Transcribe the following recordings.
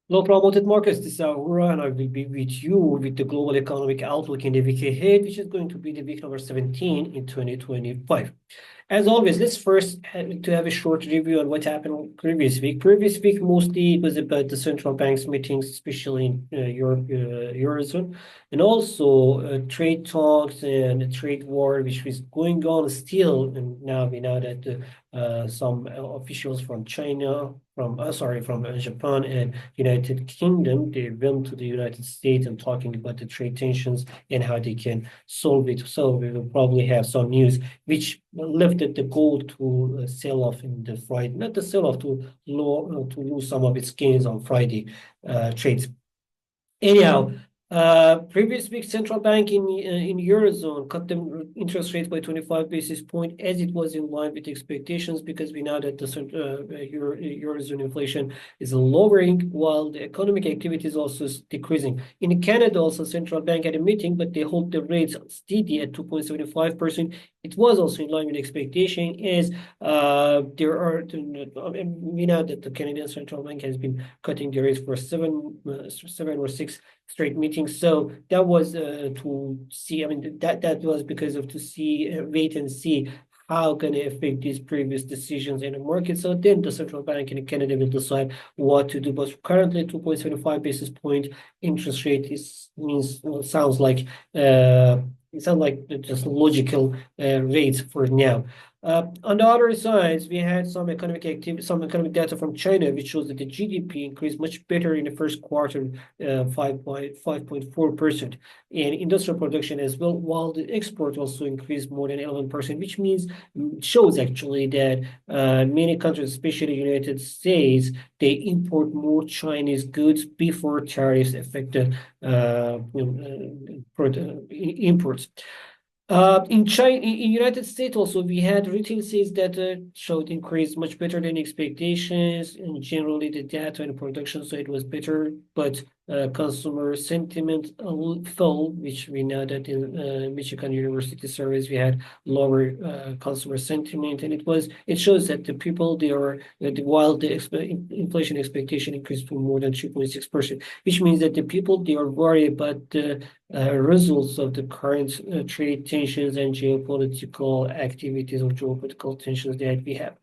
Low promoted markets, this is Aurora, and I will be with you with the global economic outlook in the week ahead, which is going to be the week number 17 in 2025. As always, let's first have a short review on what happened previous week. Previous week mostly was about the central banks meetings, especially in Europe, Eurozone, and also trade talks and a trade war, which was going on still. And now we know that some officials from China, from Japan and United Kingdom, they went to the United States and talking about the trade tensions and how they can solve it. So we will probably have some news which lifted the gold to sell off in the Friday, not the sell off to lose some of its gains on Friday trades. Anyhow, previous week central bank in Eurozone cut the interest rate by 25 basis point as it was in line with expectations because we know that the Eurozone inflation is lowering while the economic activity is also decreasing. In Canada, also central bank had a meeting, but they hold the rates steady at 2.75%. It was also in line with expectation as we know that the Canadian central bank has been cutting the rates for seven or six straight meetings. So that was to see. I mean, that was because of to see wait and see how can it affect these previous decisions in the market. So then the central bank in Canada will decide what to do. But currently, 2.75 basis point interest rate sounds like just logical rates for now. On the other side, we had some economic activity, some economic data from China, which shows that the GDP increased much better in the first quarter, 5.4%, and industrial production as well, while the export also increased more than 11%, which means shows actually that many countries, especially the United States, they import more Chinese goods before tariffs affected imports. In China, in United States also, we had retail sales data showed increase much better than expectations, and generally the data and production side was better, but consumer sentiment fell, which we know that in Michigan University surveys we had lower consumer sentiment, and it shows that the people they are while the inflation expectation increased to more than 3.6%, which means that the people they are worried about the results of the current trade tensions and geopolitical activities or geopolitical tensions that we have.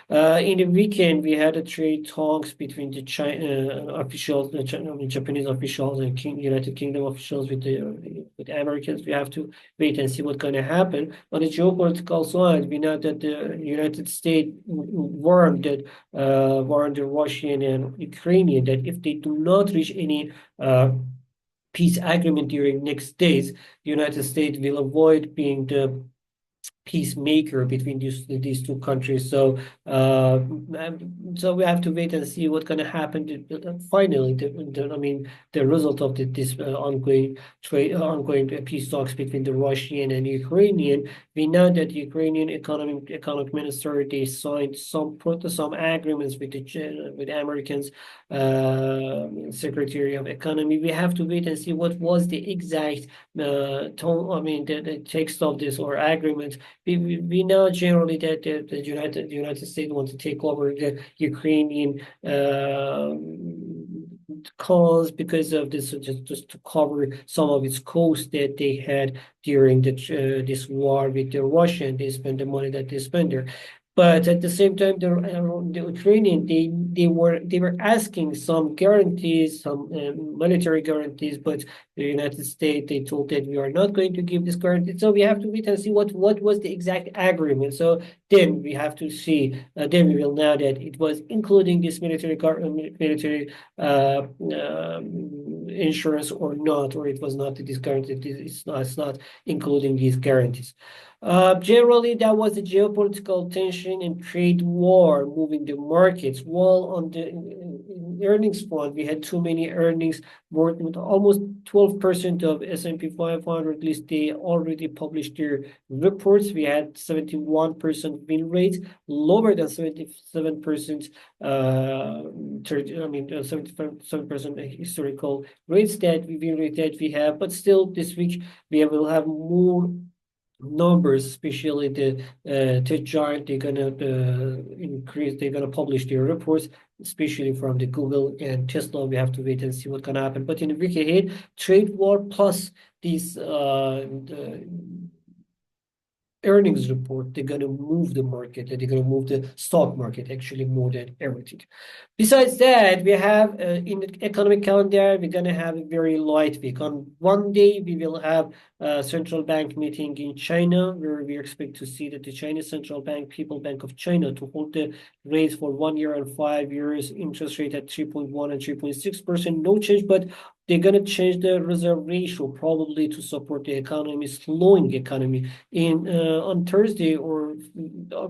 In the weekend, we had a trade talks between the China officials, the Japanese officials, and United Kingdom officials with the Americans. We have to wait and see what's going to happen. On the geopolitical side, we know that the United States warned the Russian and Ukrainian that if they do not reach any peace agreement during next days, the United States will avoid being the peacemaker between these two countries. So so we have to wait and see what's going to happen. Finally, the result of this ongoing peace talks between the Russian and Ukrainian. We know that the Ukrainian economic minister they signed some agreements with with Americans Secretary of Economy. We have to wait and see what was the exact tone. I mean, the text of this or agreement. We know generally that the United States want to take over the Ukrainian cause because of this, just to cover some of its costs that they had during this war with the Russian. They spend the money that they spend there. But at the same time, the Ukrainian they were asking some guarantees, some military guarantees, but the United States they told that we are not going to give this guarantee. So we have to wait and see what was the exact agreement. So then we have to see. Then we will know that it was including this military insurance or not, or it was not this guarantee. It's not including these guarantees. Generally, that was the geopolitical tension and trade war moving the markets. While on the earnings front, we had too many earnings, more with almost 12% of S&P 500 list. They already published their reports. We had 71% win rates, lower than 77%. 77% historical rates that we have. But still, this week we will have more numbers, especially the tech giant. They're gonna increase. They're gonna publish their reports. especially from the Google and Tesla. We have to wait and see what's gonna happen. But in the week ahead, trade war plus these the earnings report, they're gonna move the market, they're gonna move the stock market actually more than everything. Besides that, we have in the economic calendar, we're gonna have a very light week. On one day, we will have a central bank meeting in China, where we expect to see that the Chinese Central Bank, People Bank of China, to hold the rates for 1 year and 5 years, interest rate at 3.1 and 3.6%, no change, but they're gonna change the reserve ratio probably to support the economy, slowing economy. In on Thursday or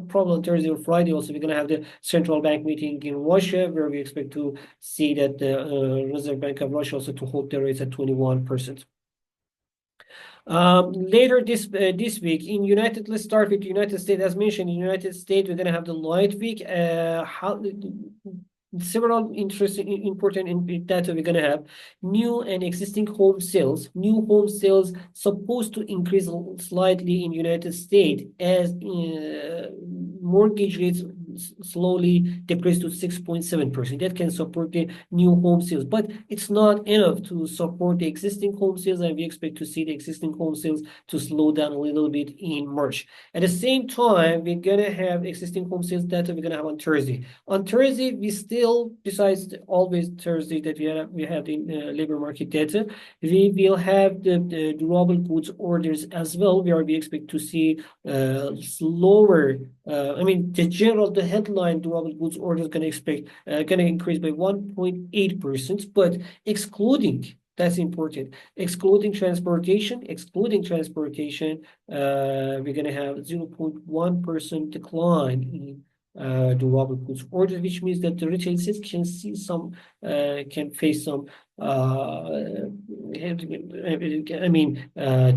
probably on Thursday or Friday also, we're gonna have the central bank meeting in Russia, where we expect to see that the Reserve Bank of Russia also to hold the rates at 21%. Later this week in United, let's start with the United States. As mentioned, in the United States, we're gonna have the light week. Several interesting, important data we're gonna have. New and existing home sales. New home sales supposed to increase slightly in United States as mortgage rates slowly decrease to 6.7%. That can support the new home sales, but it's not enough to support the existing home sales, and we expect to see the existing home sales to slow down a little bit in March. At the same time, we're gonna have existing home sales data we're gonna have on Thursday. On Thursday, we still, besides always Thursday that we have the labor market data, we will have the durable goods orders as well, where we expect to see slower. The headline durable goods orders gonna increase by 1.8%, but excluding. That's important. Excluding transportation, we're gonna have 0.1% decline in durable goods orders, which means that the retail sales can face some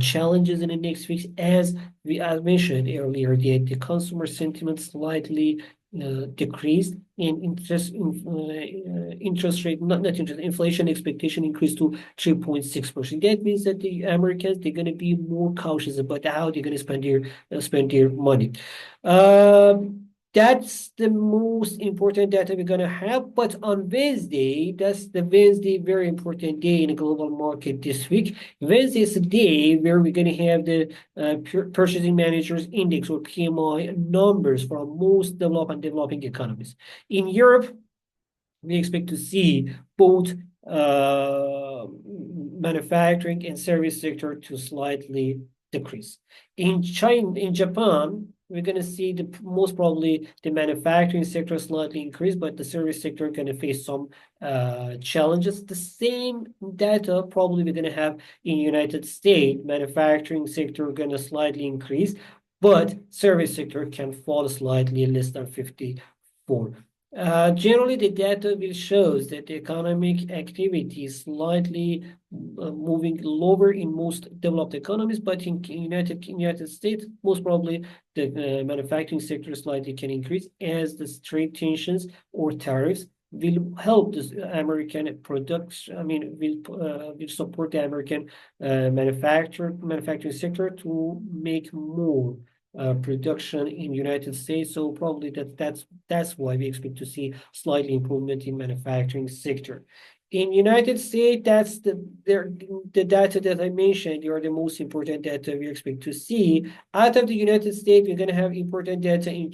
challenges in the next weeks, as I mentioned earlier, the consumer sentiment slightly decreased, and inflation expectation increased to 3.6%. That means that the Americans, they're gonna be more cautious about how they're gonna spend their money. That's the most important data we're gonna have. But on Wednesday, that's the Wednesday, very important day in the global market this week. Wednesday is a day where we're gonna have the Purchasing Managers Index, or PMI, numbers from most developed and developing economies. In Europe, we expect to see both manufacturing and service sector to slightly decrease. In Japan, we're gonna see most probably the manufacturing sector slightly increase, but the service sector gonna face some challenges. The same data probably we're gonna have in United States. Manufacturing sector gonna slightly increase, but service sector can fall slightly, less than 54. Generally, the data will shows that the economic activity is slightly moving lower in most developed economies, but in United States, most probably the manufacturing sector slightly can increase, as the trade tensions or tariffs will help this American production. Will support the American manufacturing sector to make more production in United States. So probably that's why we expect to see slightly improvement in manufacturing sector. In United States, that's the data that I mentioned. They are the most important data we expect to see. Out of the United States, we're gonna have important data in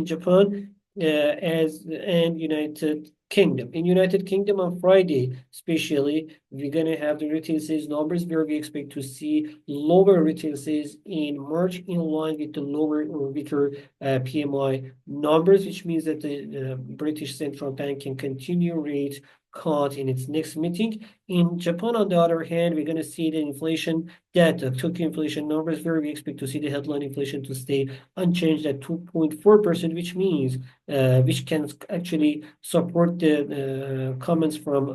Japan and United Kingdom. In United Kingdom on Friday, especially, we're gonna have the retail sales numbers, where we expect to see lower retail sales in March, in line with the lower or weaker PMI numbers, which means that the British Central Bank can continue rate cut in its next meeting. In Japan, on the other hand, we're gonna see the inflation data, Tokyo inflation numbers, where we expect to see the headline inflation to stay unchanged at 2.4%, which means which can actually support the comments from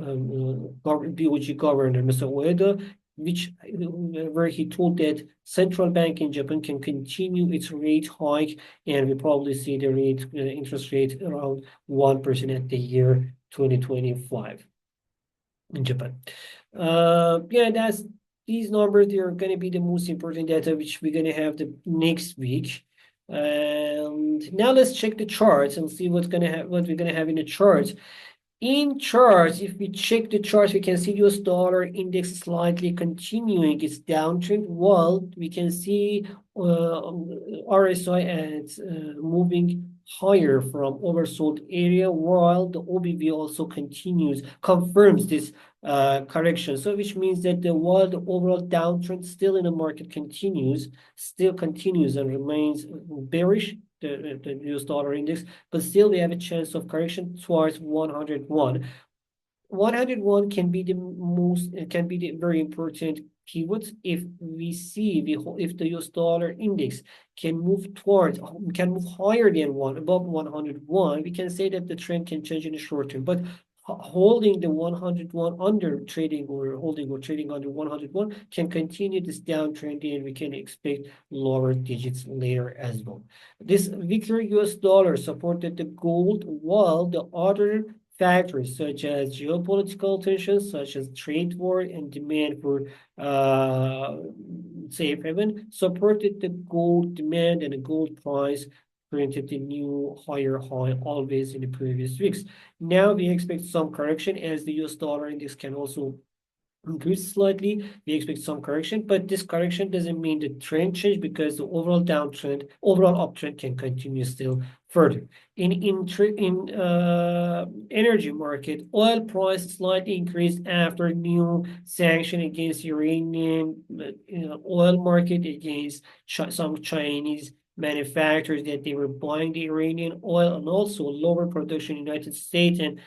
BOJ Governor Mr. Ueda, where he told that central bank in Japan can continue its rate hike, and we probably see the interest rate around 1% at the year 2025 in Japan. That's these numbers. They are going to be the most important data which we're going to have the next week. And now let's check the charts and see what we're gonna have in the charts. In charts, if we check the charts, we can see US dollar index slightly continuing its downtrend, while we can see RSI as moving higher from oversold area, while the OBV also confirms this correction. So which means that while the overall downtrend still in the market still continues and remains bearish, the US dollar index, but still we have a chance of correction towards 101. 101 can be the very important pivot if we see if the US dollar index can move higher than above 101. We can say that the trend can change in the short term, but holding the 101 under trading or trading under 101 can continue this downtrend, and we can expect lower digits later as well. This weaker US dollar supported the gold, while the other factors such as geopolitical tensions, such as trade war and demand for safe haven, supported the gold demand, and the gold price printed the new higher high always in the previous weeks. Now we expect some correction as the US dollar index can also increase slightly. We expect some correction, but this correction doesn't mean the trend change, because the overall uptrend can continue still further. In energy market, oil price slightly increased after new sanction against Iranian oil market against some Chinese manufacturers that they were buying the Iranian oil, and also lower production in the United States and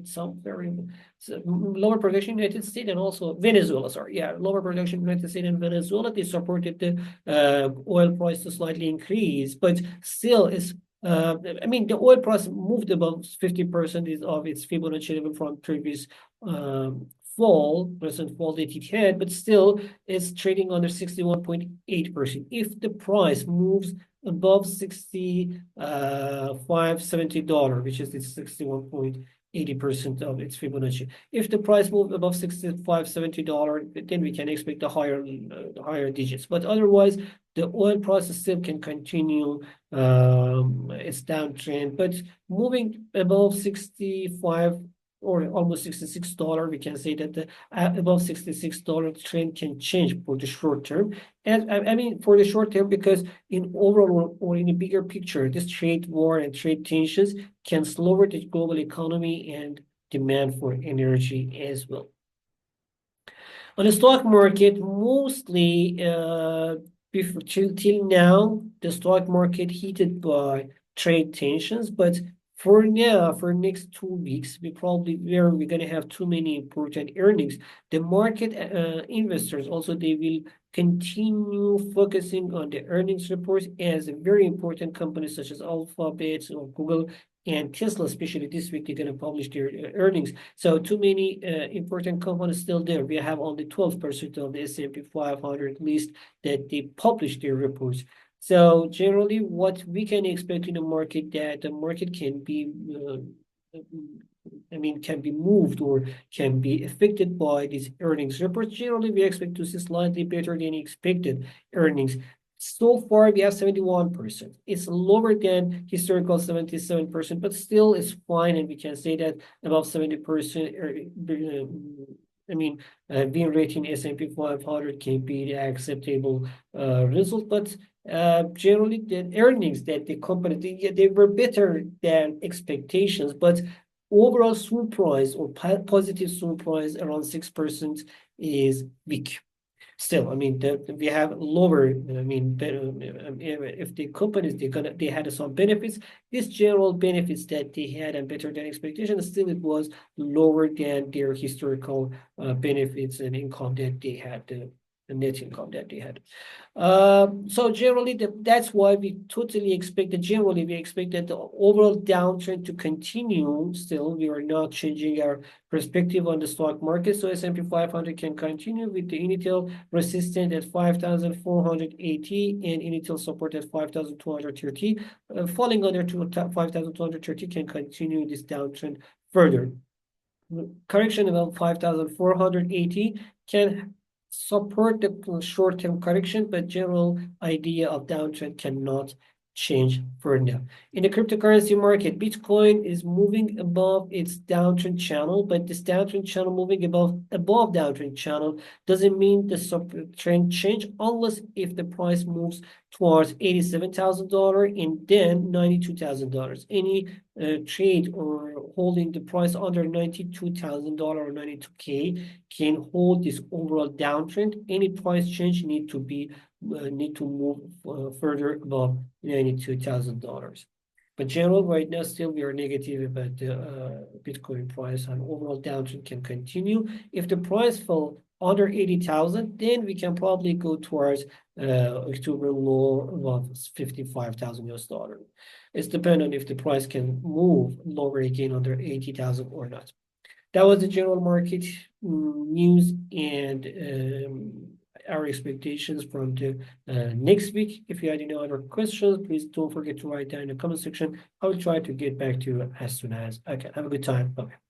some very lower production in the United States and also Venezuela. Sorry, yeah, lower production in the United States and Venezuela. They supported the oil price to slightly increase, but still is. I mean, the oil price moved above 50% of its Fibonacci level from previous recent fall that it had, but still it's trading under 61.8%. If the price moves above $65.70, which is the 61.80% of its Fibonacci. If the price moves above $65.70, then we can expect the higher digits. But otherwise, the oil price still can continue its downtrend. But moving above 65 or almost $66, we can say that the above $66 trend can change for the short term. And I mean, for the short term, because in overall or in a bigger picture, this trade war and trade tensions can slow the global economy and demand for energy as well. On the stock market, mostly till now, the stock market heated by trade tensions, but for now, for next 2 weeks, we're going to have too many important earnings. The market investors also, they will continue focusing on the earnings reports as a very important companies such as Alphabet or Google and Tesla, especially this week, they're going to publish their earnings. So too many important companies still there. We have only 12% of the S&P 500 list that they publish their reports. So generally, what we can expect in the market, that the market can be, can be moved or can be affected by these earnings reports. Generally, we expect to see slightly better than expected earnings. So far, we have 71%. It's lower than historical 77%, but still it's fine, and we can say that above 70%. Being rating S&P 500 can be the acceptable result, but generally the earnings that the company they were better than expectations, but overall surprise or positive surprise around 6% is weak. Still, we have lower. If the companies they had some benefits, these general benefits that they had and better than expectations, still it was lower than their historical benefits and income that they had. The net income that they had. So generally, that's why we totally expect that we expect that the overall downtrend to continue. Still, we are not changing our perspective on the stock market. So S&P 500 can continue with the initial resistance at 5,480 and initial support at 5,230. Falling under 5,230 can continue this downtrend further. Correction about 5,480 can support the short-term correction, but general idea of downtrend cannot change for now. In the cryptocurrency market, Bitcoin is moving above its downtrend channel, but this downtrend channel moving above downtrend channel doesn't mean the trend change unless if the price moves towards $87,000 and then $92,000. Any trade or holding the price under $92,000 or 92K can hold this overall downtrend. Any price change need to move further above $92,000. But general right now, still we are negative about the Bitcoin price, and overall downtrend can continue. If the price fell under 80,000, then we can probably go towards October low of 55,000 US dollar. It's dependent if the price can move lower again under 80,000 or not. That was the general market news and our expectations from the next week. If you had any other questions, please don't forget to write down in the comment section. I will try to get back to you as soon as I can. Have a good time. Bye.